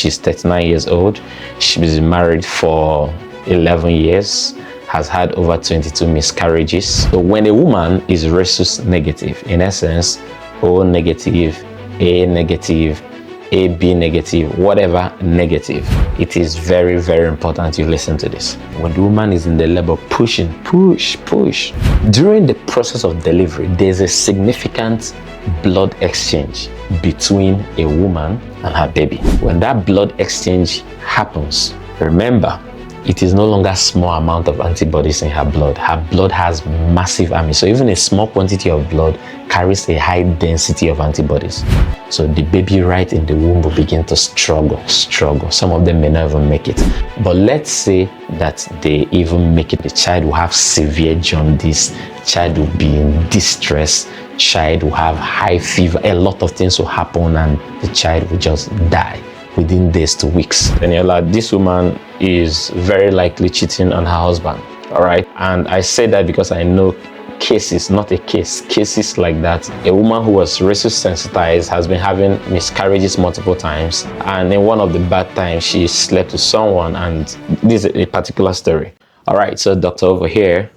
she's 39 years old. She's been married for 11 years, has had over 22 miscarriages. So when a woman is Rhesus negative, in essence, O negative, A negative, AB negative, whatever negative, it is very, very important you listen to this. When the woman is in the labor pushing, push, during the process of delivery, there's a significant blood exchange between a woman and her baby. When that blood exchange happens, remember, it is no longer a small amount of antibodies in her blood. Her blood has massive army. So even a small quantity of blood carries a high density of antibodies. So the baby right in the womb will begin to struggle. Some of them may not even make it. But let's say that they even make it. The child will have severe jaundice. Child will be in distress. Child will have high fever. A lot of things will happen and the child will just die within days to weeks. And you're like, this woman is very likely cheating on her husband. All right. And I say that because I know cases, not a case, cases like that. A woman who was Rhesus sensitized has been having miscarriages multiple times. And in one of the bad times, she slept with someone. And this is a particular story. All right. So doctor over here,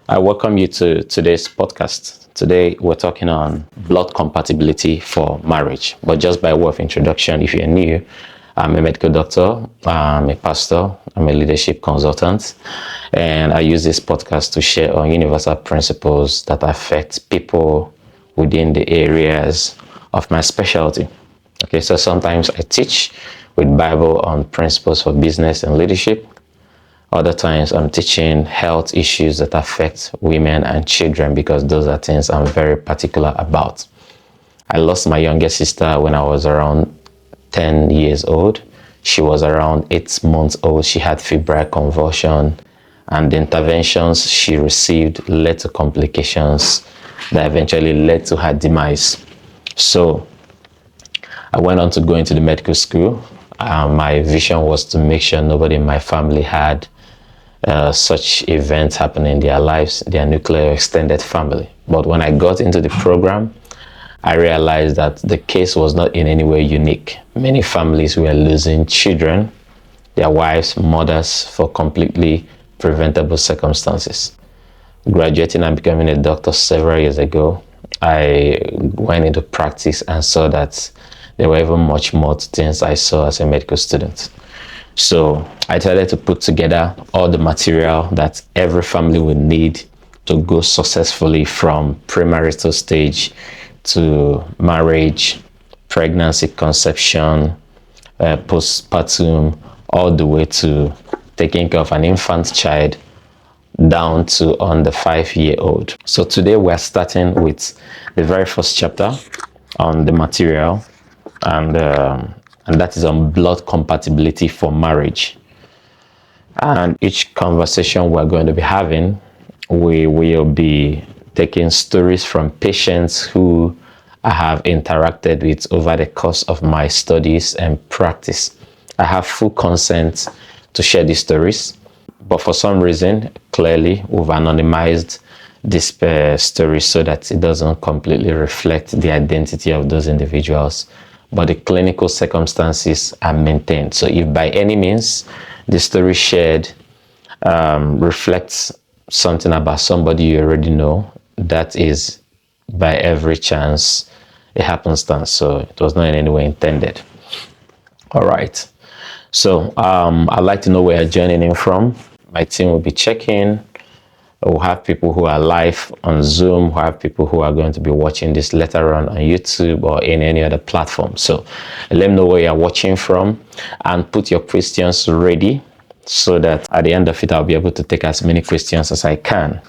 I welcome you to today's podcast. Today, we're talking on blood compatibility for marriage. But just by way of introduction, if you're new, I'm a medical doctor, I'm a pastor, I'm a leadership consultant, and I use this podcast to share on universal principles that affect people within the areas of my specialty. Okay, so sometimes I teach with Bible on principles for business and leadership. Other times I'm teaching health issues that affect women and children because those are things I'm very particular about. I lost my youngest sister when I was around 10 years old. She was around 8 months old. She had febrile convulsion, and the interventions she received led to complications that eventually led to her demise. So I went on to go into the medical school. My vision was to make sure nobody in my family had such events happen in their lives, their nuclear extended family. But when I got into the program, I realized that the case was not in any way unique. Many families were losing children, their wives, mothers, for completely preventable circumstances. Graduating and becoming a doctor several years ago, I went into practice and saw that there were even much more to things I saw as a medical student. So I decided to put together all the material that every family would need to go successfully from premarital stage to marriage, pregnancy, conception, postpartum, all the way to taking care of an infant child down to on the 5-year-old. So today we're starting with the very first chapter on the material, and that is on blood compatibility for marriage. And each conversation we're going to be having, we will be taking stories from patients who I have interacted with over the course of my studies and practice. I have full consent to share these stories, but for some reason, clearly, we've anonymized this story so that it doesn't completely reflect the identity of those individuals, but the clinical circumstances are maintained. So if by any means the story shared reflects something about somebody you already know, that is by every chance a happenstance. So it was not in any way intended. All right. So I'd like to know where you're joining in from. My team will be checking. We'll have people who are live on Zoom. We'll have people who are going to be watching this later on YouTube or in any other platform. So let me know where you're watching from and put your questions ready so that at the end of it, I'll be able to take as many questions as I can.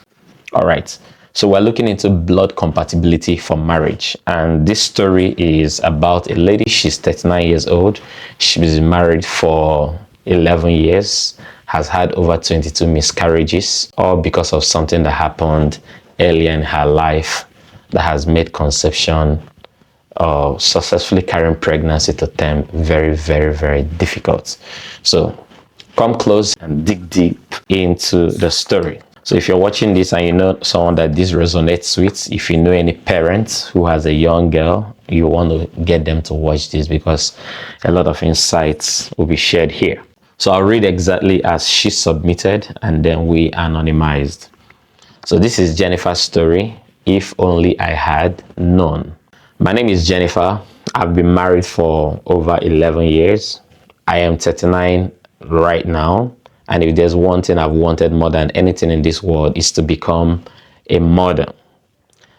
All right. So we're looking into blood compatibility for marriage. And this story is about a lady. She's 39 years old. She's been married for 11 years. Has had over 22 miscarriages, all because of something that happened earlier in her life that has made conception or successfully carrying pregnancy to term very, very, very difficult. So come close and dig deep into the story. So if you're watching this and you know someone that this resonates with, if you know any parent who has a young girl you want to get them to watch this because a lot of insights will be shared here. So I'll read exactly as she submitted and then we anonymized. So this is Jennifer's story. If only I had known. My name is Jennifer. I've been married for over 11 years. I am 39 right now. And if there's one thing I've wanted more than anything in this world is to become a mother.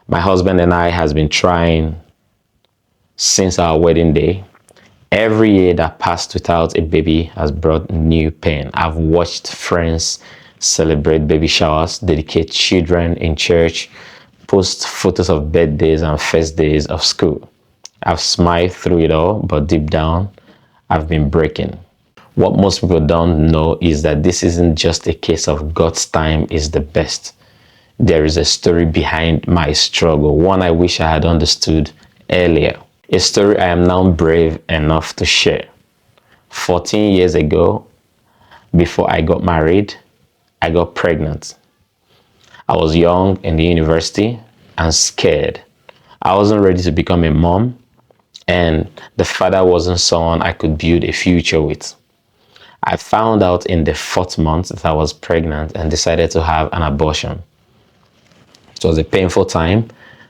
My husband and I has been trying since our wedding day. Every year that passed without a baby has brought new pain. I've watched friends celebrate baby showers, dedicate children in church, post photos of birthdays and first days of school. I've smiled through it all, but deep down, I've been breaking. What most people don't know is that this isn't just a case of God's time is the best. There is a story behind my struggle, one I wish I had understood earlier. A story I am now brave enough to share. 14 years ago, before I got married, I got pregnant. I was young in the university and scared. I wasn't ready to become a mom, and the father wasn't someone I could build a future with. I found out in the 4th month that I was pregnant and decided to have an abortion. It was a painful time.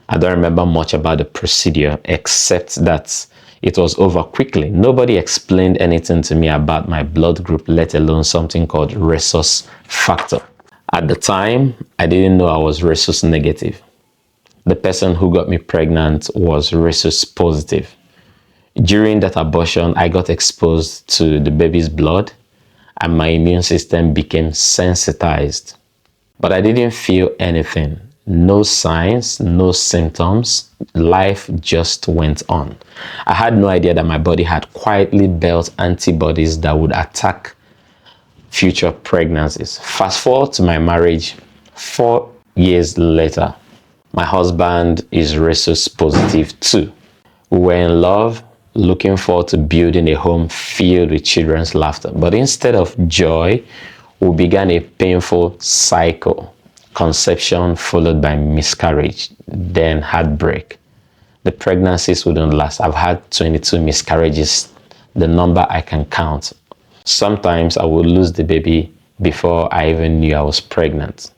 I don't remember much about the procedure except that it was over quickly. Nobody explained anything to me about my blood group, let alone something called Rhesus factor. At the time, I didn't know I was Rhesus negative. The person who got me pregnant was Rhesus positive. During that abortion, I got exposed to the baby's blood and my immune system became sensitized. But I didn't feel anything. No signs, no symptoms. Life just went on. I had no idea that my body had quietly built antibodies that would attack future pregnancies. Fast forward to my marriage, 4 years later, my husband is Rhesus positive too. We were in love, looking forward to building a home filled with children's laughter. But instead of joy, we began a painful cycle. Conception followed by miscarriage, then heartbreak. The pregnancies wouldn't last. I've had 22 miscarriages, the number I can count. Sometimes I would lose the baby before I even knew I was pregnant.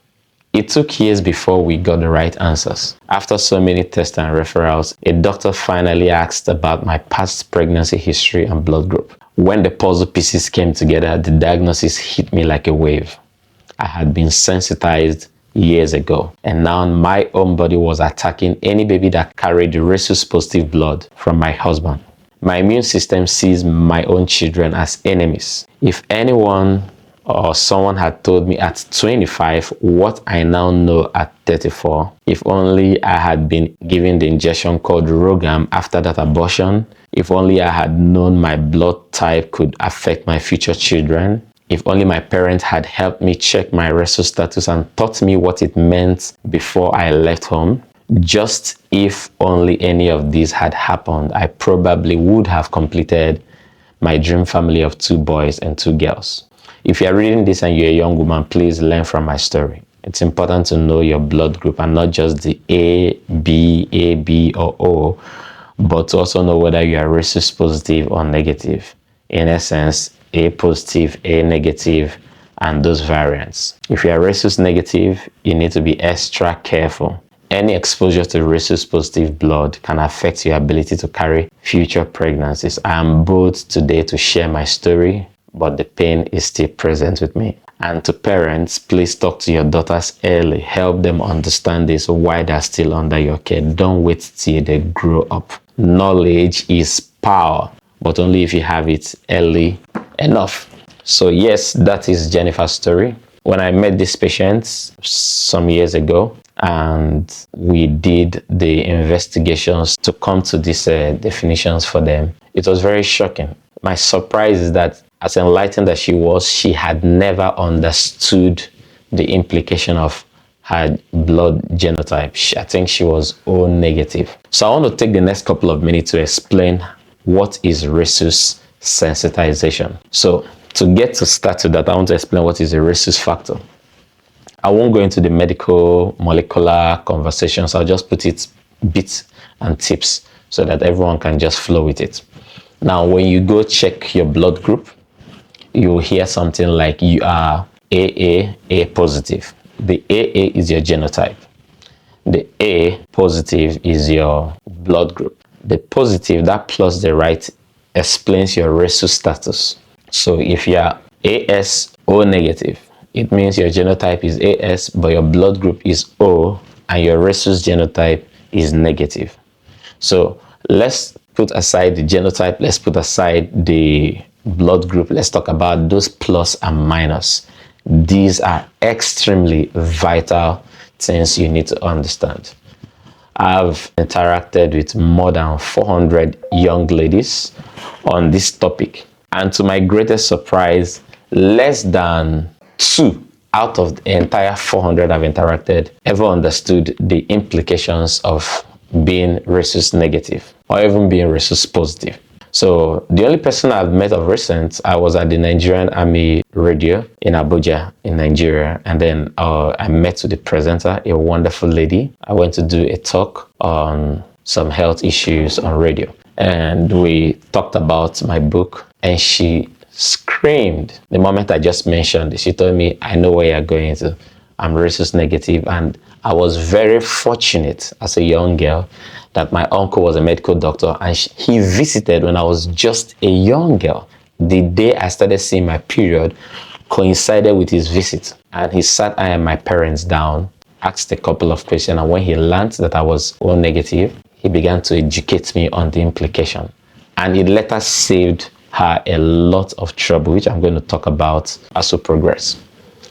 It took years before we got the right answers. After so many tests and referrals, a doctor finally asked about my past pregnancy history and blood group. When the puzzle pieces came together, the diagnosis hit me like a wave. I had been sensitized years ago, and now my own body was attacking any baby that carried the Rhesus positive blood from my husband. My immune system sees my own children as enemies. If anyone or someone had told me at 25 what I now know at 34, if only I had been given the injection called RhoGAM after that abortion, if only I had known my blood type could affect my future children, if only my parents had helped me check my Rhesus status and taught me what it meant before I left home, just if only any of these had happened, I probably would have completed my dream family of 2 boys and 2 girls. If you're reading this and you're a young woman, please learn from my story. It's important to know your blood group and not just the A, B, or O, but to also know whether you are Rhesus positive or negative. In essence, A positive, A negative, and those variants. If you are Rhesus negative, you need to be extra careful. Any exposure to Rhesus positive blood can affect your ability to carry future pregnancies. I am bold today to share my story, but the pain is still present with me. And to parents, please talk to your daughters early. Help them understand this why they're still under your care. Don't wait till they grow up. Knowledge is power, but only if you have it early enough. So yes, that is Jennifer's story. When I met these patients some years ago, and we did the investigations to come to these definitions for them, it was very shocking. My surprise is that as enlightened as she was, she had never understood the implication of her blood genotype. I think she was O negative. So I want to take the next couple of minutes to explain what is Rhesus sensitization. So to get to start with that, I want to explain what is a Rhesus factor. I won't go into the medical molecular conversations. I'll just put it bits and tips so that everyone can just flow with it. Now, when you go check your blood group, you'll hear something like you are A positive. The AA is your genotype. The A positive is your blood group. The positive, that plus the right, explains your Rhesus status. So if you are AS O negative, it means your genotype is AS, but your blood group is O, and your Rhesus genotype is negative. So let's put aside the genotype, let's put aside the blood group. Let's talk about those plus and minus. These are extremely vital things you need to understand. I've interacted with more than 400 young ladies on this topic, and to my greatest surprise, less than 2 out of the entire 400 I've interacted ever understood the implications of being Rhesus negative or even being Rhesus positive. So the only person I've met of recent, I was at the Nigerian Army radio in Abuja in Nigeria, and then I met with the presenter, a wonderful lady. I went to do a talk on some health issues on radio, and we talked about my book, and she screamed the moment I just mentioned it. She told me, I know where you're going to. I'm Rhesus negative, and I was very fortunate as a young girl that my uncle was a medical doctor, and he visited when I was just a young girl. The day I started seeing my period coincided with his visit, and he sat I and my parents down, asked a couple of questions, and when he learned that I was O negative, he began to educate me on the implication, and it later saved her a lot of trouble, which I'm going to talk about as we progress.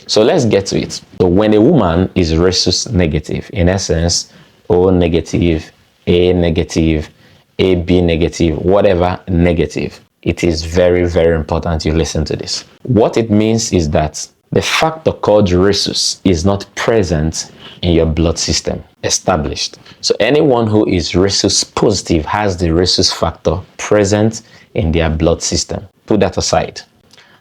So let's get to it. So when a woman is Rhesus negative, in essence, O negative, A negative, AB negative, whatever negative, it is very, very important you listen to this. What it means is that the factor called Rhesus is not present in your blood system, established. So anyone who is Rhesus positive has the Rhesus factor present in their blood system. Put that aside.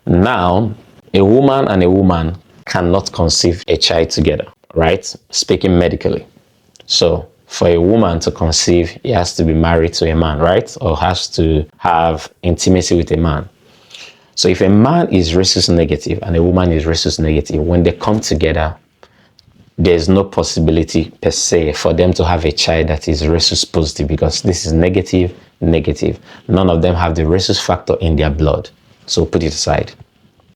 Now, a woman and a woman cannot conceive a child together, right? Speaking medically. So for a woman to conceive, he has to be married to a man, right? Or has to have intimacy with a man. So if a man is Rhesus negative and a woman is Rhesus negative, when they come together, there's no possibility per se for them to have a child that is Rhesus positive, because this is negative, negative. None of them have the Rhesus factor in their blood. So put it aside.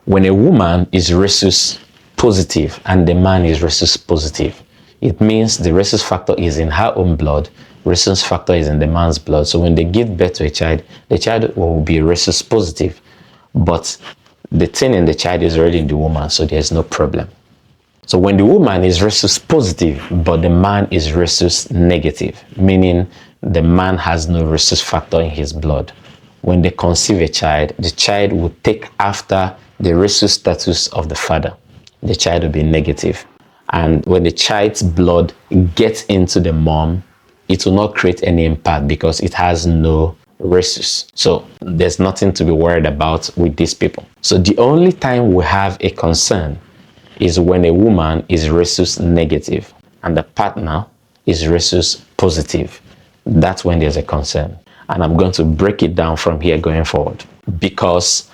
When a woman is Rhesus positive and the man is Rhesus positive, it means the Rhesus factor is in her own blood, Rhesus factor is in the man's blood. So when they give birth to a child, the child will be Rhesus positive, but the thing in the child is already in the woman, so there's no problem. So when the woman is Rhesus positive, but the man is Rhesus negative, meaning the man has no Rhesus factor in his blood, when they conceive a child, the child will take after the Rhesus status of the father. The child will be negative. And when the child's blood gets into the mom, it will not create any impact because it has no Rhesus. So there's nothing to be worried about with these people. So the only time we have a concern is when a woman is Rhesus negative and the partner is Rhesus positive. That's when there's a concern. And I'm going to break it down from here going forward. Because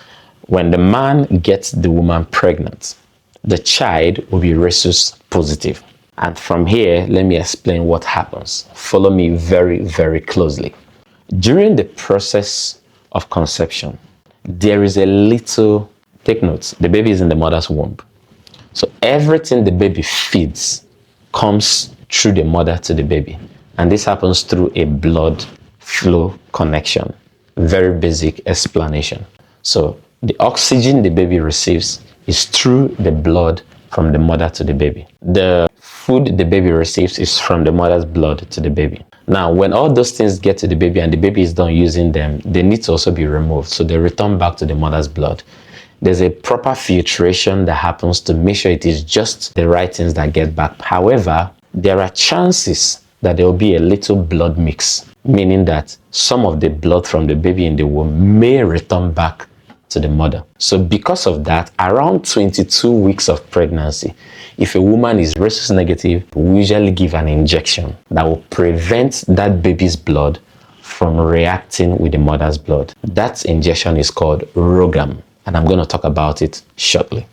when the man gets the woman pregnant, the child will be Rhesus positive. And from here, let me explain what happens. Follow me very, very closely. During the process of conception, there is a little, take notes, the baby is in the mother's womb. So everything the baby feeds comes through the mother to the baby. And this happens through a blood flow connection. Very basic explanation. So the oxygen the baby receives is through the blood from the mother to the baby. The food the baby receives is from the mother's blood to the baby. Now, when all those things get to the baby and the baby is done using them, they need to also be removed. So they return back to the mother's blood. There's a proper filtration that happens to make sure it is just the right things that get back. However, there are chances that there will be a little blood mix, meaning that some of the blood from the baby in the womb may return back to the mother. So because of that, around 22 weeks of pregnancy, if a woman is Rhesus negative, we usually give an injection that will prevent that baby's blood from reacting with the mother's blood. That injection is called RhoGAM, and I'm going to talk about it shortly.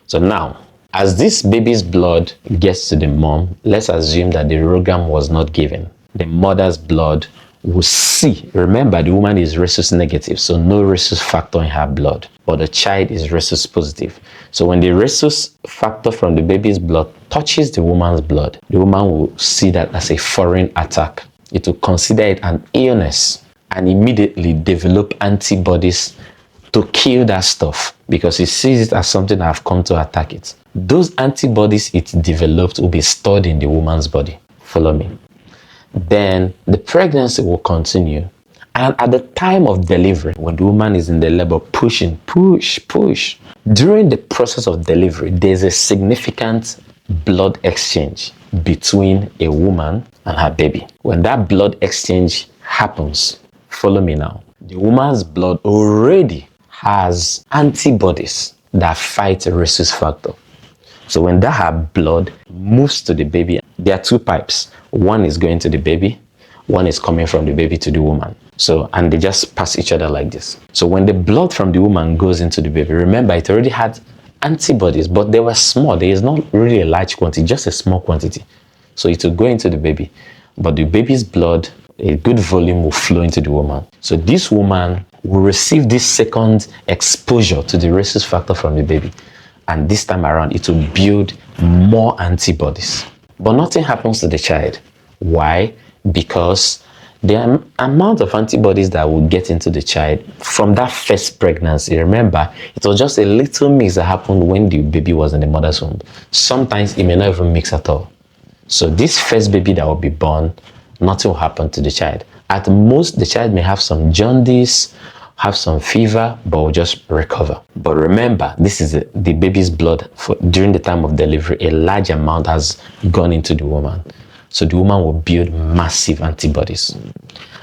So now, as this baby's blood gets to the mom, let's assume that the RhoGAM was not given. The mother's blood will see. Remember, the woman is Rhesus negative, so no Rhesus factor in her blood, but the child is Rhesus positive. So when the Rhesus factor from the baby's blood touches the woman's blood, the woman will see that as a foreign attack. It will consider it an illness and immediately develop antibodies to kill that stuff because it sees it as something that have come to attack it. Those antibodies it developed will be stored in the woman's body. Follow me. Then the pregnancy will continue, and at the time of delivery, when the woman is in the labor pushing, push, during the process of delivery, there's a significant blood exchange between a woman and her baby. When that blood exchange happens, follow me now, the woman's blood already has antibodies that fight a Rhesus factor. So when that her blood moves to the baby, there are two pipes. One is going to the baby, one is coming from the baby to the woman. So, and they just pass each other like this. So when the blood from the woman goes into the baby, remember it already had antibodies, but they were small. There is not really a large quantity, just a small quantity. So it will go into the baby, but the baby's blood, a good volume will flow into the woman. So this woman will receive this second exposure to the Rhesus factor from the baby. And this time around, it will build more antibodies. But nothing happens to the child. Why? Because the amount of antibodies that will get into the child from that first pregnancy, remember, it was just a little mix that happened when the baby was in the mother's womb. Sometimes it may not even mix at all. So this first baby that will be born, nothing will happen to the child. At most, the child may have some jaundice, have some fever, but will just recover. But remember, this is the baby's blood during the time of delivery. A large amount has gone into the woman. So the woman will build massive antibodies.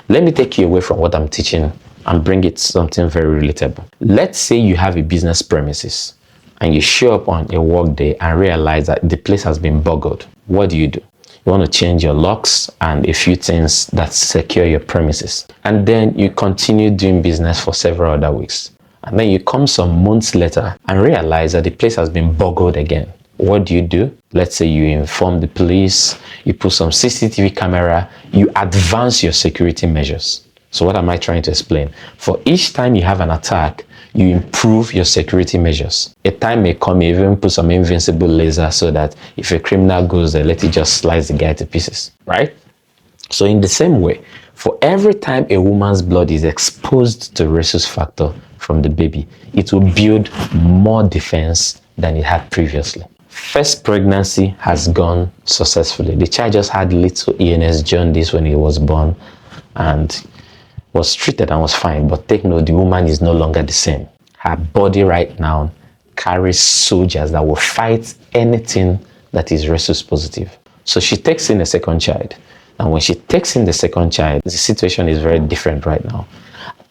Let me take you away from what I'm teaching and bring it something very relatable. Let's say you have a business premises and you show up on a work day and realize that the place has been boggled. What do? You want to change your locks and a few things that secure your premises. And then you continue doing business for several other weeks. And then you come some months later and realize that the place has been boggled again. What do? Let's say you inform the police, you put some CCTV camera, you advance your security measures. So what am I trying to explain? For each time you have an attack, you improve your security measures. A time may come, you even put some invincible laser so that if a criminal goes there, let it just slice the guy to pieces, right? So in the same way, for every time a woman's blood is exposed to Rhesus factor from the baby, it will build more defense than it had previously. First pregnancy has gone successfully. The child just had little illness, jaundice when he was born, and was treated and was fine. But take note, the woman is no longer the same. Her body right now carries soldiers that will fight anything that is Rhesus positive. So she takes in a second child. And when she takes in the second child, the situation is very different right now.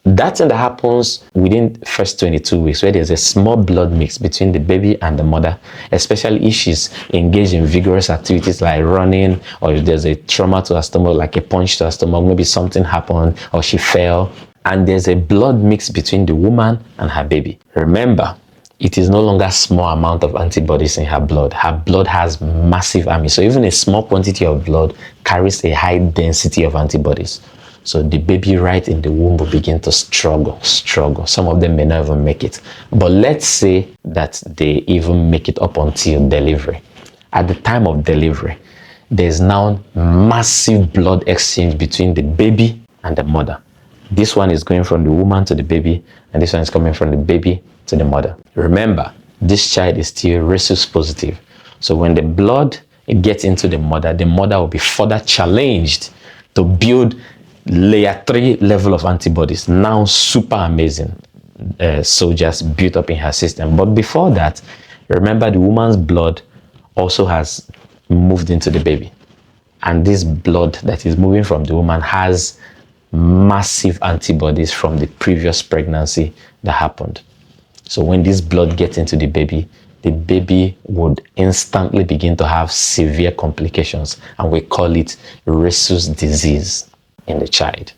That thing that happens within the first 22 weeks, where there's a small blood mix between the baby and the mother, especially if she's engaged in vigorous activities like running, or if there's a trauma to her stomach, like a punch to her stomach, maybe something happened, or she fell, and there's a blood mix between the woman and her baby. Remember, it is no longer a small amount of antibodies in her blood. Her blood has massive army. So even a small quantity of blood carries a high density of antibodies. So the baby right in the womb will begin to struggle. Some of them may not even make it. But let's say that they even make it up until delivery. At the time of delivery, there's now massive blood exchange between the baby and the mother. This one is going from the woman to the baby, and this one is coming from the baby to the mother. Remember, this child is still Rhesus positive. So when the blood gets into the mother will be further challenged to build layer 3 level of antibodies. Now super amazing soldiers built up in her system. But before that, remember, the woman's blood also has moved into the baby, and this blood that is moving from the woman has massive antibodies from the previous pregnancy that happened. So when this blood gets into the baby would instantly begin to have severe complications, and we call it Rhesus disease in the child.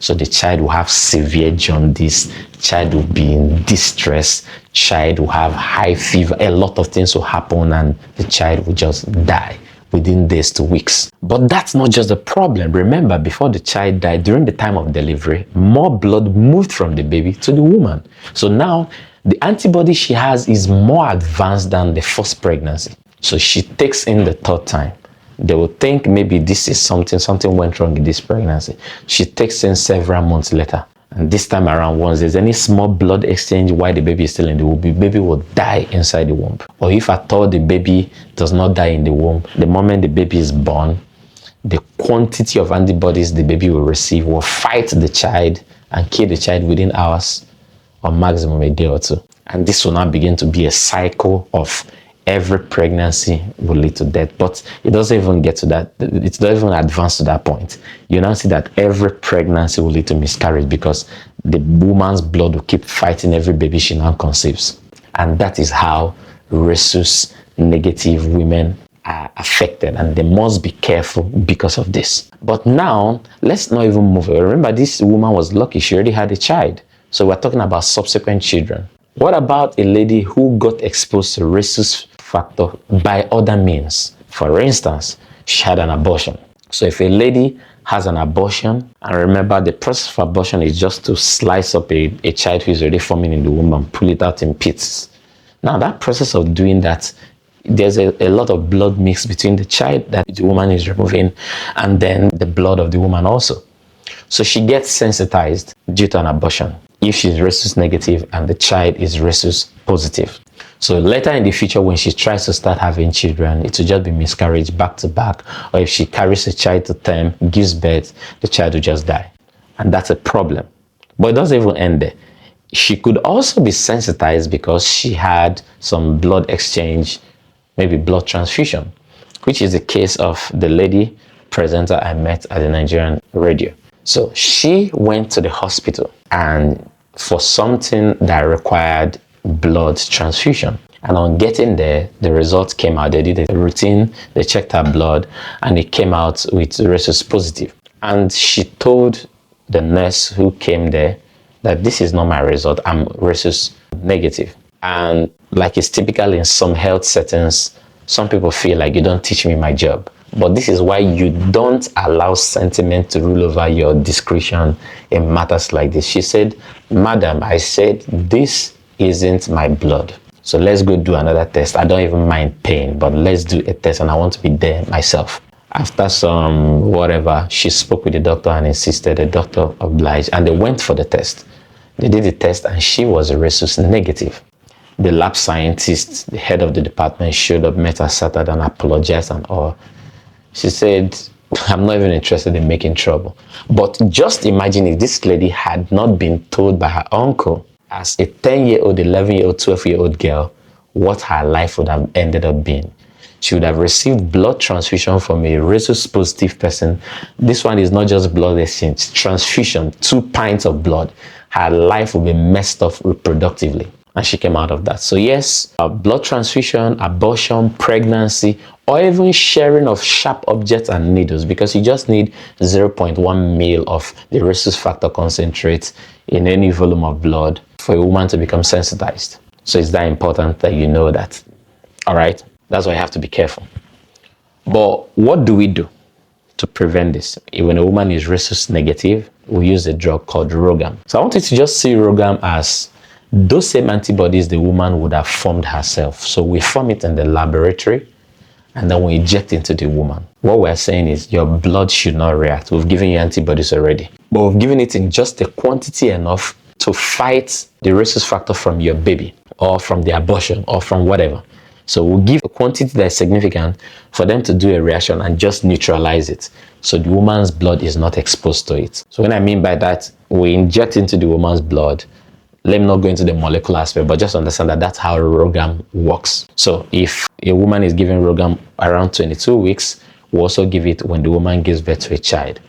So the child will have severe jaundice, child will be in distress, child will have high fever, a lot of things will happen, and the child will just die within days to weeks. But that's not just the problem. Remember, before the child died, during the time of delivery, more blood moved from the baby to the woman. So now the antibody she has is more advanced than the first pregnancy. So she takes in the third time. They will think maybe this is something went wrong in this pregnancy. She takes in several months later. And this time around, once there's any small blood exchange while the baby is still in the womb, the baby will die inside the womb. Or if at all the baby does not die in the womb, the moment the baby is born, the quantity of antibodies the baby will receive will fight the child and kill the child within hours or maximum a day or two. And this will now begin to be a cycle of every pregnancy will lead to death. But it doesn't even get to that. It doesn't even advance to that point. You now see that every pregnancy will lead to miscarriage because the woman's blood will keep fighting every baby she now conceives. And that is how Rhesus negative women are affected, and they must be careful because of this. But now, let's not even move away. Remember, this woman was lucky. She already had a child. So we're talking about subsequent children. What about a lady who got exposed to Rhesus factor by other means? For instance, she had an abortion. So if a lady has an abortion, and remember the process of abortion is just to slice up a child who is already forming in the womb and pull it out in pieces. Now that process of doing that, there's a lot of blood mix between the child that the woman is removing and then the blood of the woman also. So she gets sensitized due to an abortion if she's Rhesus negative and the child is Rhesus positive. So later in the future, when she tries to start having children, it will just be miscarriage back to back. Or if she carries a child to term, gives birth, the child will just die. And that's a problem. But it doesn't even end there. She could also be sensitized because she had some blood exchange, maybe blood transfusion, which is the case of the lady presenter I met at the Nigerian radio. So she went to the hospital and for something that required blood transfusion. And on getting there, the results came out. They did a routine, they checked her blood, and it came out with Rhesus positive. And she told the nurse who came there that this is not my result, I'm Rhesus negative. And like it's typical in some health settings, some people feel like you don't teach me my job. But this is why you don't allow sentiment to rule over your discretion in matters like this. She said, "Madam, I said, this isn't my blood. So let's go do another test. I don't even mind pain, but let's do a test and I want to be there myself." After some whatever, she spoke with the doctor and insisted. The doctor obliged and they went for the test. They did the test and she was Rhesus negative. The lab scientist, the head of the department, showed up, met her, sat down and apologized and all. She said, "I'm not even interested in making trouble." But just imagine if this lady had not been told by her uncle as a 10-year-old, 11-year-old, 12-year-old girl what her life would have ended up being. She would have received blood transfusion from a Rhesus positive person. This one is not just blood exchange, transfusion, 2 pints of blood. Her life would be messed up reproductively. And she came out of that. So yes, blood transfusion, abortion, pregnancy, or even sharing of sharp objects and needles, because you just need 0.1 ml of the Rhesus factor concentrate in any volume of blood for a woman to become sensitized. So it's that important that you know that. All right, that's why you have to be careful. But what do we do to prevent this? When a woman is Rhesus negative, we use a drug called RhoGAM. So I want you to just see RhoGAM as those same antibodies the woman would have formed herself. So we form it in the laboratory and then we inject into the woman. What we're saying is your blood should not react. We've given you antibodies already, but we've given it in just a quantity enough to fight the Rhesus factor from your baby or from the abortion or from whatever. So we'll give a quantity that is significant for them to do a reaction and just neutralize it. So the woman's blood is not exposed to it. So when I mean by that, we inject into the woman's blood. Let me not go into the molecular aspect, but just understand that that's how RhoGAM works. So if a woman is given RhoGAM around 22 weeks, we also give it when the woman gives birth to a child.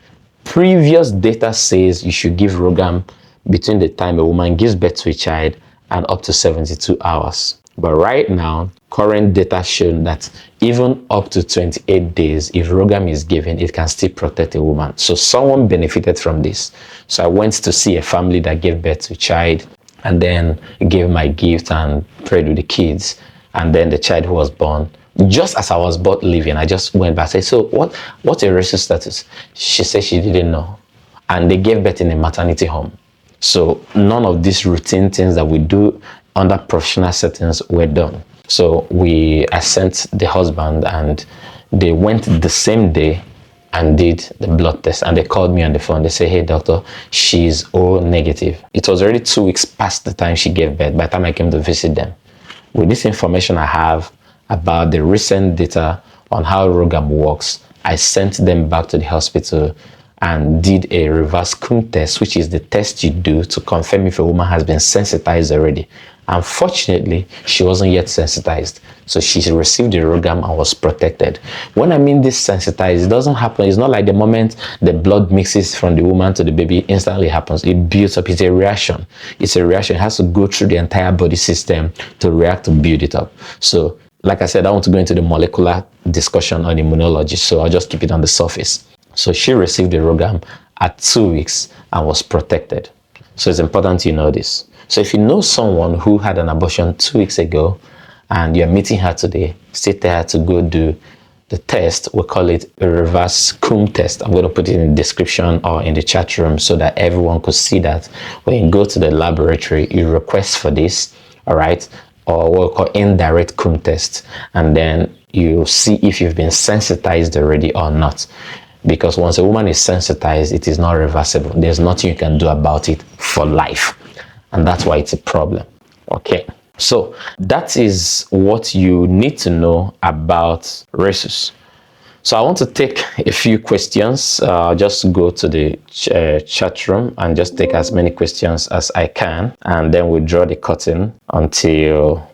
Previous data says you should give RhoGAM between the time a woman gives birth to a child and up to 72 hours. But right now, current data shown that even up to 28 days, if RhoGAM is given, it can still protect a woman. So someone benefited from this. So I went to see a family that gave birth to a child and then gave my gift and prayed with the kids. And then the child who was born, just as I was about leaving, I just went back and said, so what's a Rhesus status? She said she didn't know. And they gave birth in a maternity home. So none of these routine things that we do under professional settings were done. So I sent the husband and they went the same day and did the blood test, and they called me on the phone. They say, hey doctor, she's O negative. It was already 2 weeks past the time she gave birth by the time I came to visit them. With this information I have about the recent data on how RhoGAM works, I sent them back to the hospital and did a reverse cum test, which is the test you do to confirm if a woman has been sensitized already. Unfortunately, she wasn't yet sensitized. So she received the RhoGAM and was protected. When I mean this sensitized, it doesn't happen. It's not like the moment the blood mixes from the woman to the baby, instantly happens. It builds up. It's a reaction. It's a reaction. It has to go through the entire body system to react to build it up. So, like I said, I want to go into the molecular discussion on immunology, so I'll just keep it on the surface. So she received the RhoGAM at 2 weeks and was protected. So it's important you know this. So if you know someone who had an abortion 2 weeks ago and you're meeting her today, still tell her to go do the test. We call it a reverse cum test. I'm going to put it in the description or in the chat room so that everyone could see that. When you go to the laboratory, you request for this, all right, or what we call indirect cum test, and then you see if you've been sensitized already or not. Because once a woman is sensitized, it is not reversible. There's nothing you can do about it for life. And that's why it's a problem. Okay. So that is what you need to know about Rhesus. So I want to take a few questions. Just go to the chat room and just take as many questions as I can. And then we'll draw the curtain until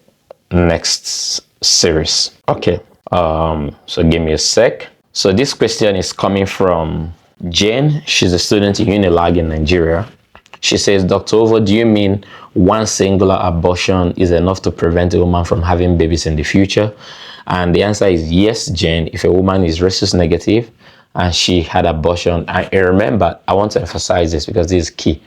next series. Okay. So give me a sec. So this question is coming from Jane. She's a student in Unilag in Nigeria. She says, Dr. Ovo, do you mean one singular abortion is enough to prevent a woman from having babies in the future? And the answer is yes, Jane. If a woman is Rhesus negative and she had abortion, and remember, I want to emphasize this because this is key.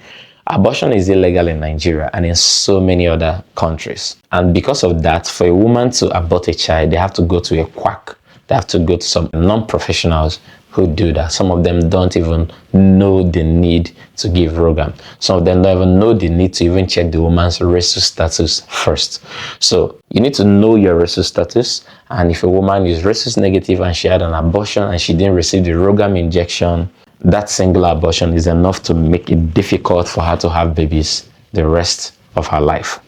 Abortion is illegal in Nigeria and in so many other countries. And because of that, for a woman to abort a child, they have to go to a quack. They have to go to some non-professionals who do that. Some of them don't even know the need to give RhoGAM. Some of them don't even know the need to even check the woman's Rhesus status first. So you need to know your Rhesus status. And if a woman is Rhesus negative and she had an abortion and she didn't receive the RhoGAM injection, that single abortion is enough to make it difficult for her to have babies the rest of her life.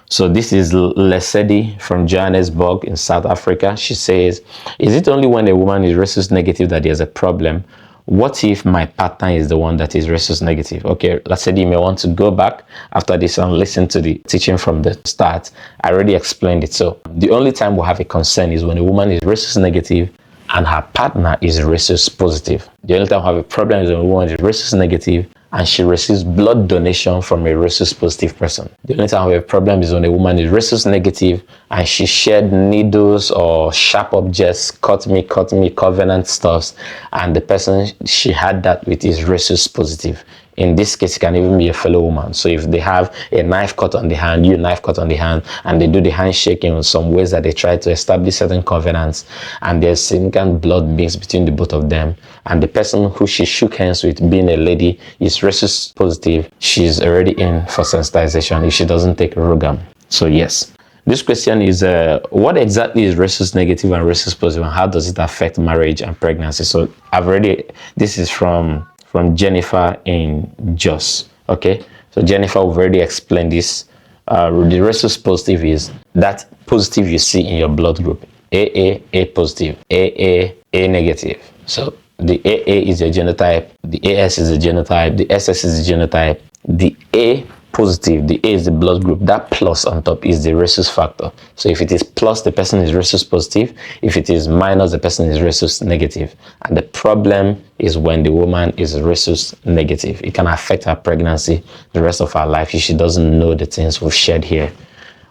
So this is Lesedi from Johannesburg in South Africa. She says, is it only when a woman is Rhesus negative that there's a problem? What if my partner is the one that is Rhesus negative? Okay, Lesedi, you may want to go back after this and listen to the teaching from the start. I already explained it. So the only time we have a concern is when a woman is Rhesus negative and her partner is Rhesus positive. The only time we have a problem is when a woman is Rhesus negative and she receives blood donation from a Rhesus positive person. The only time we have a problem is when a woman is Rhesus negative and she shared needles or sharp objects, cut me, covenant stuffs, and the person she had that with is Rhesus positive. In this case, it can even be a fellow woman. So if they have a knife cut on the hand, you knife cut on the hand, and they do the handshaking in some ways that they try to establish certain covenants, and there's significant blood mixed between the both of them, and the person who she shook hands with, being a lady, is Rhesus positive, she's already in for sensitization if she doesn't take RhoGAM. So yes. This question is, what exactly is Rhesus negative and Rhesus positive, and how does it affect marriage and pregnancy? So this is from Jennifer in Jos. Okay, so Jennifer, we've already explained this. The Rhesus positive is that positive you see in your blood group. A positive, A negative. So the AA is your genotype, the AS is the genotype, the SS is the genotype, the A positive, the A is the blood group, that plus on top is the Rhesus factor. So if it is plus, the person is Rhesus positive. If it is minus, the person is Rhesus negative. And the problem is when the woman is Rhesus negative. It can affect her pregnancy the rest of her life if she doesn't know the things we've shared here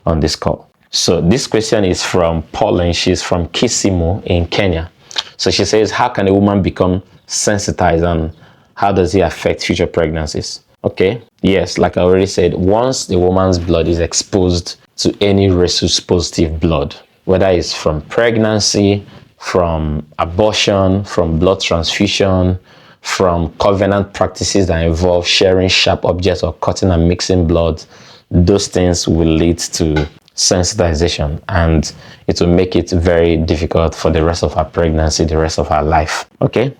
on this call. So this question is from Pauline. She's from Kisumu in Kenya. So she says, how can a woman become sensitized and how does it affect future pregnancies? Okay, yes, like I already said, once the woman's blood is exposed to any Rhesus positive blood, whether it's from pregnancy, from abortion, from blood transfusion, from covenant practices that involve sharing sharp objects or cutting and mixing blood, those things will lead to sensitization, and it will make it very difficult for the rest of her pregnancy, the rest of her life. Okay,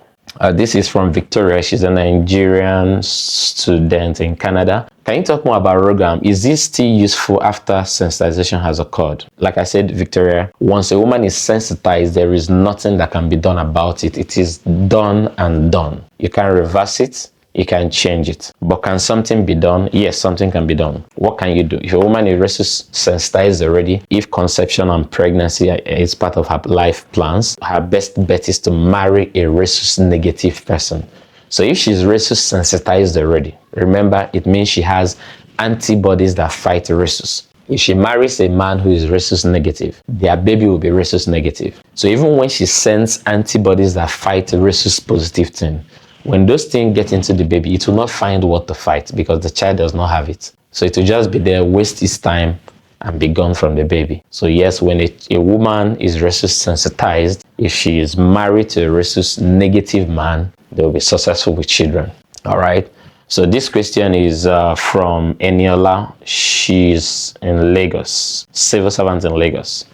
this is from Victoria. She's a Nigerian student in Canada. Can you talk more about RhoGAM? Is this still useful after sensitization has occurred? Like I said, Victoria, once a woman is sensitized, there is nothing that can be done about it. It is done and done. You can reverse it, you can change it. But can something be done? Yes, something can be done. What can you do? If a woman is Rhesus sensitized already, if conception and pregnancy is part of her life plans, her best bet is to marry a Rhesus negative person. So if she's Rhesus sensitized already, remember, it means she has antibodies that fight Rhesus. If she marries a man who is Rhesus negative, their baby will be Rhesus negative. So even when she sends antibodies that fight Rhesus positive thing, when those things get into the baby, it will not find what to fight because the child does not have it. So it will just be there, waste its time, and be gone from the baby. So yes, when a woman is Rhesus sensitized, if she is married to a Rhesus negative man, they will be successful with children. All right. So this question is from Eniola. She's in Lagos, civil servant in Lagos.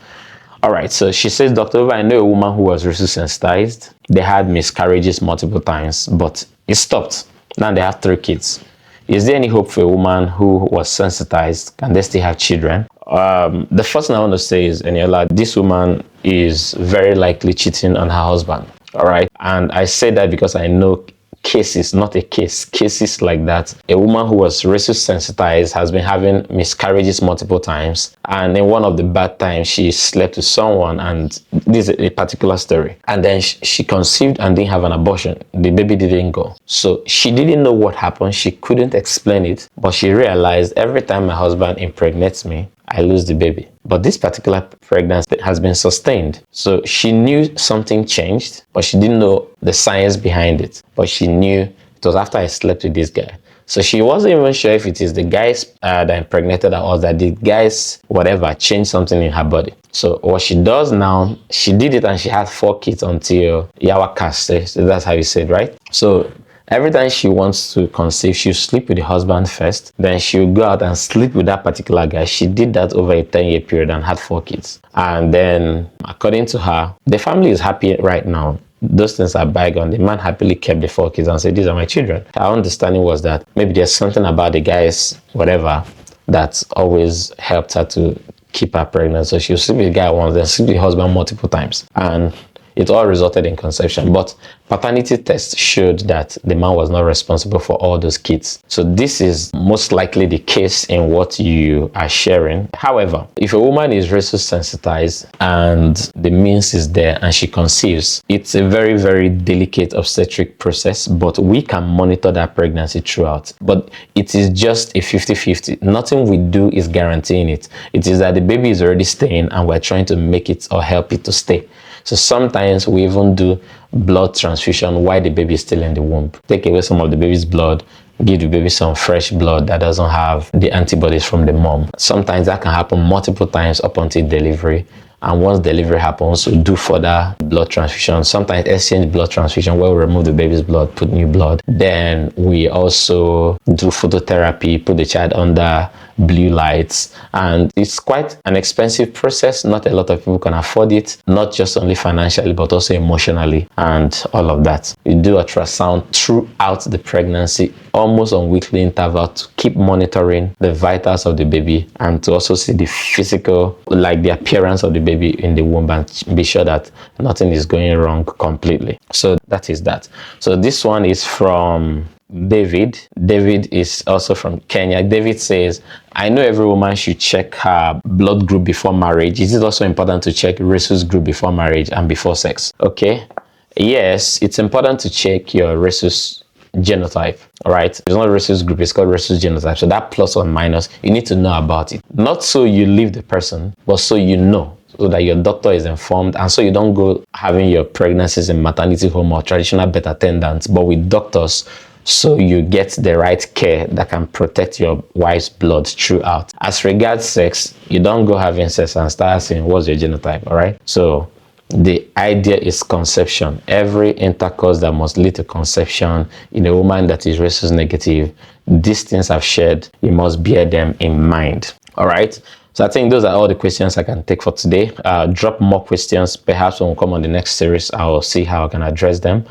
All right, so she says, Dr. I know a woman who was Rhesus sensitized. They had miscarriages multiple times, but it stopped. Now they have 3 kids. Is there any hope for a woman who was sensitized? Can they still have children? The first thing I want to say is, Eniola, this woman is very likely cheating on her husband. All right, and I say that because I know cases, not a case, cases like that. A woman who was Rhesus sensitized has been having miscarriages multiple times, and in one of the bad times she slept with someone, and this is a particular story, and then she conceived and didn't have an abortion. The baby didn't go, so she didn't know what happened. She couldn't explain it, but she realized every time my husband impregnates me, I lose the baby. But this particular pregnancy has been sustained. So she knew something changed, but she didn't know the science behind it. But she knew it was after I slept with this guy. So she wasn't even sure if it is the guys that impregnated her or that the guys, whatever, changed something in her body. So what she does now, she did it and she had 4 kids until Yawa Kaste. So that's how you say it, right? So every time she wants to conceive, she'll sleep with the husband first. Then she'll go out and sleep with that particular guy. She did that over a 10-year period and had 4 kids. And then, according to her, the family is happy right now. Those things are bygone. The man happily kept the 4 kids and said, these are my children. Her understanding was that maybe there's something about the guys, whatever, that's always helped her to keep her pregnant. So she'll sleep with the guy once, then sleep with the husband multiple times. And it all resulted in conception, but paternity tests showed that the man was not responsible for all those kids. So this is most likely the case in what you are sharing. However, if a woman is Rhesus sensitized and the means is there and she conceives, it's a very, very delicate obstetric process, but we can monitor that pregnancy throughout. But it is just a 50-50. Nothing we do is guaranteeing it. It is that the baby is already staying and we're trying to make it or help it to stay. So sometimes we even do blood transfusion while the baby is still in the womb. Take away some of the baby's blood, give the baby some fresh blood that doesn't have the antibodies from the mom. Sometimes that can happen multiple times up until delivery. And once delivery happens, we do further blood transfusion. Sometimes exchange blood transfusion where we remove the baby's blood, put new blood. Then we also do phototherapy, put the child under blue lights, and it's quite an expensive process. Not a lot of people can afford it, not just only financially but also emotionally and all of that. We do ultrasound throughout the pregnancy, almost on weekly interval, to keep monitoring the vitals of the baby and to also see the physical, like the appearance of the baby in the womb, and be sure that nothing is going wrong completely. So that is that. So this one is from David. David is also from Kenya. David says, I know every woman should check her blood group before marriage. Is it also important to check Rhesus group before marriage and before sex? Okay. Yes, it's important to check your Rhesus genotype. All right, it's not Rhesus group, it's called Rhesus genotype. So that plus or minus, you need to know about it. Not so you leave the person, but so you know, so that your doctor is informed, and so you don't go having your pregnancies in maternity home or traditional birth attendants, but with doctors, so you get the right care that can protect your wife's blood throughout. As regards sex, you don't go having sex and start asking what's your genotype. All right, so the idea is conception. Every intercourse that must lead to conception in a woman that is Rhesus negative, these things I've shared, you must bear them in mind. All right, so I think those are all the questions I can take for today. Drop more questions, perhaps when we come on the next series, I'll see how I can address them.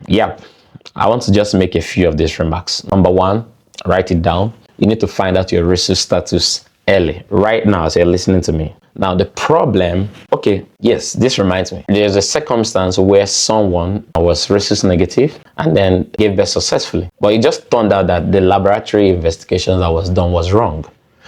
Yeah, I want to just make a few of these remarks. Number one, write it down. You need to find out your Rhesus status early, right now, as you're listening to me. Now, the problem, okay, yes, this reminds me. There's a circumstance where someone was Rhesus negative and then gave birth successfully. But it just turned out that the laboratory investigation that was done was wrong.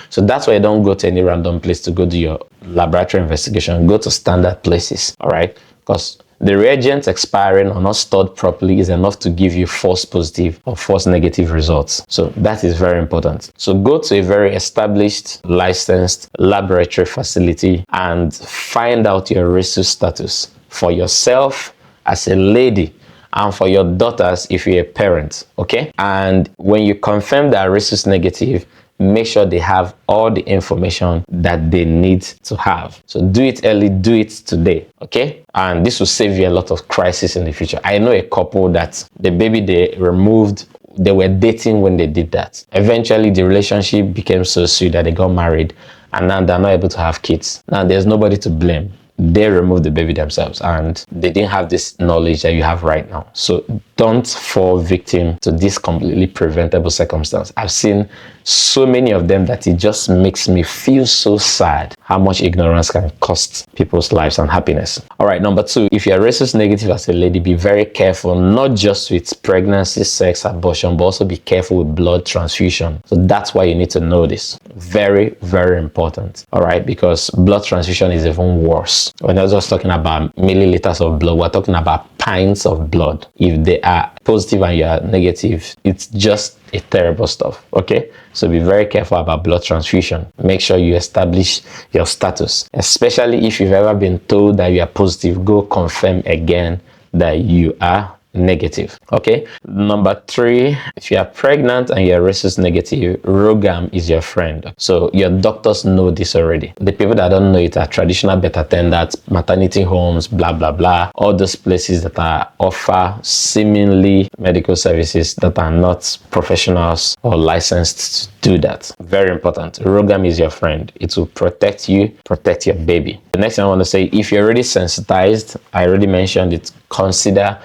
So that's why you don't go to any random place to go do your laboratory investigation. Go to standard places, all right? Because the reagents expiring or not stored properly is enough to give you false positive or false negative results. So that is very important. So go to a very established, licensed laboratory facility and find out your Rhesus status for yourself as a lady and for your daughters if you're a parent, okay? And when you confirm that Rhesus negative, make sure they have all the information that they need to have. So do it early, do it today, okay? And this will save you a lot of crisis in the future. I know a couple that the baby they removed, they were dating when they did that. Eventually, the relationship became so sweet that they got married, and now they're not able to have kids. Now there's nobody to blame. They removed the baby themselves and they didn't have this knowledge that you have right now. So don't fall victim to this completely preventable circumstance. I've seen so many of them that it just makes me feel so sad how much ignorance can cost people's lives and happiness. All right, number two, if you're Rhesus negative as a lady, be very careful, not just with pregnancy, sex, abortion, but also be careful with blood transfusion. So that's why you need to know this. Very, very important. All right, because blood transfusion is even worse. We're not just talking about milliliters of blood, we're talking about pints of blood. If they are positive and you are negative, it's just a terrible stuff, okay? So be very careful about blood transfusion. Make sure you establish your status, especially if you've ever been told that you are positive. Go confirm again that you are negative, okay? Number three, if you are pregnant and you're Rhesus negative, RhoGAM is your friend. So your doctors know this already. The people that don't know it are traditional birth attendants, maternity homes, blah blah blah, all those places that are offer seemingly medical services that are not professionals or licensed to do that. Very important. RhoGAM is your friend. It will protect you, protect your baby. The next thing I want to say, if you're already sensitized, I already mentioned it, consider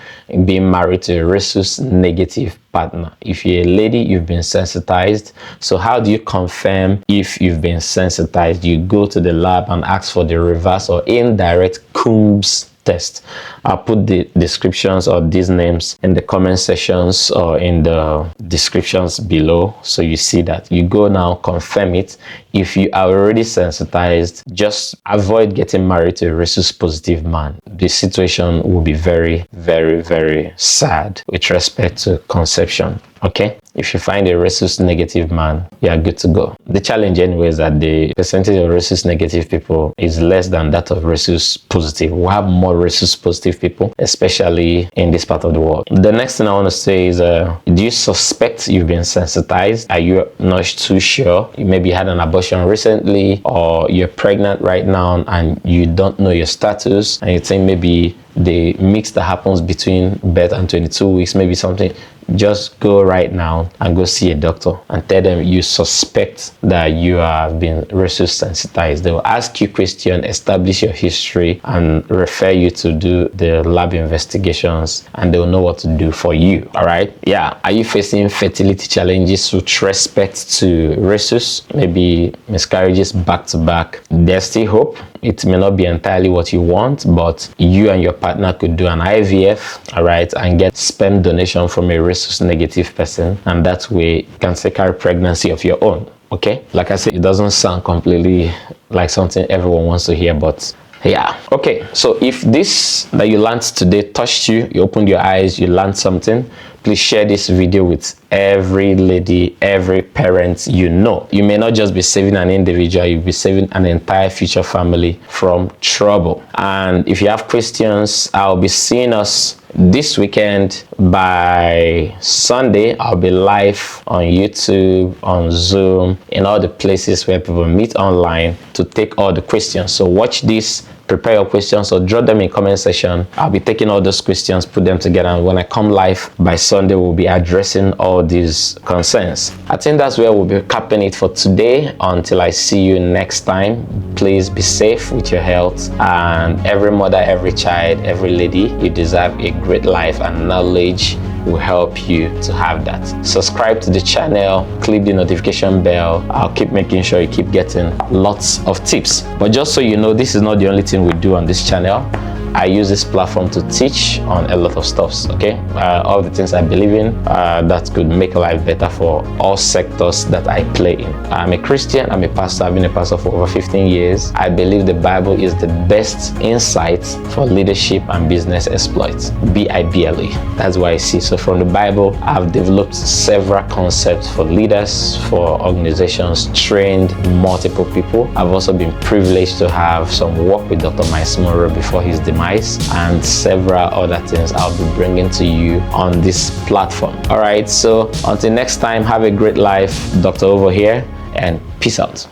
being married to a Rhesus negative partner. If you're a lady, you've been sensitized. So how do you confirm if you've been sensitized? You go to the lab and ask for the reverse or indirect Coombs test. I'll put the descriptions of these names in the comment sections or in the descriptions below, so you see that. You go now, confirm it. If you are already sensitized, just avoid getting married to a Rhesus positive man. The situation will be very, very, very sad with respect to conception, okay? If you find a Rhesus negative man, you are good to go. The challenge anyway is that the percentage of Rhesus negative people is less than that of Rhesus positive. We have more Rhesus positive people, especially in this part of the world. The next thing I want to say is, do you suspect you've been sensitized? Are you not too sure? You maybe had an abortion recently, or you're pregnant right now and you don't know your status, and you think maybe the mix that happens between birth and 22 weeks, maybe something. Just go right now and go see a doctor and tell them you suspect that you have been Rhesus sensitized. They will ask you questions, establish your history, and refer you to do the lab investigations, and they will know what to do for you. All right? Yeah. Are you facing fertility challenges with respect to Rhesus? Maybe miscarriages back to back. There's still hope. It may not be entirely what you want, but you and your partner could do an IVF, all right, and get sperm donation from a Rhesus negative person, and that way you can still carry pregnancy of your own, okay? Like I said, it doesn't sound completely like something everyone wants to hear, but Yeah. Okay. So if this that you learned today touched you, you opened your eyes, you learned something, please share this video with every lady, every parent you know. You may not just be saving an individual, you'll be saving an entire future family from trouble. And if you have questions, I'll be seeing us this weekend. By Sunday, I'll be live on YouTube, on Zoom, in all the places where people meet online to take all the questions. So watch this, prepare your questions, or drop them in comment section. I'll be taking all those questions, put them together, and when I come live by Sunday, we'll be addressing all these concerns. I think that's where we'll be capping it for today. Until I see you next time, please be safe with your health, and every mother, every child, every lady, you deserve a great life, and knowledge will help you to have that. Subscribe to the channel, click the notification bell. I'll keep making sure you keep getting lots of tips. But just so you know, this is not the only thing we do on this channel. I use this platform to teach on a lot of stuffs, okay? All the things I believe in that could make life better for all sectors that I play in. I'm a Christian, I'm a pastor, I've been a pastor for over 15 years. I believe the Bible is the best insight for leadership and business exploits. B-I-B-L-E. That's what I see. So from the Bible, I've developed several concepts for leaders, for organizations, trained multiple people. I've also been privileged to have some work with Dr. Miles Monroe before his demise, and several other things I'll be bringing to you on this platform. All right, so until next time, have a great life. Dr. over here, and peace out.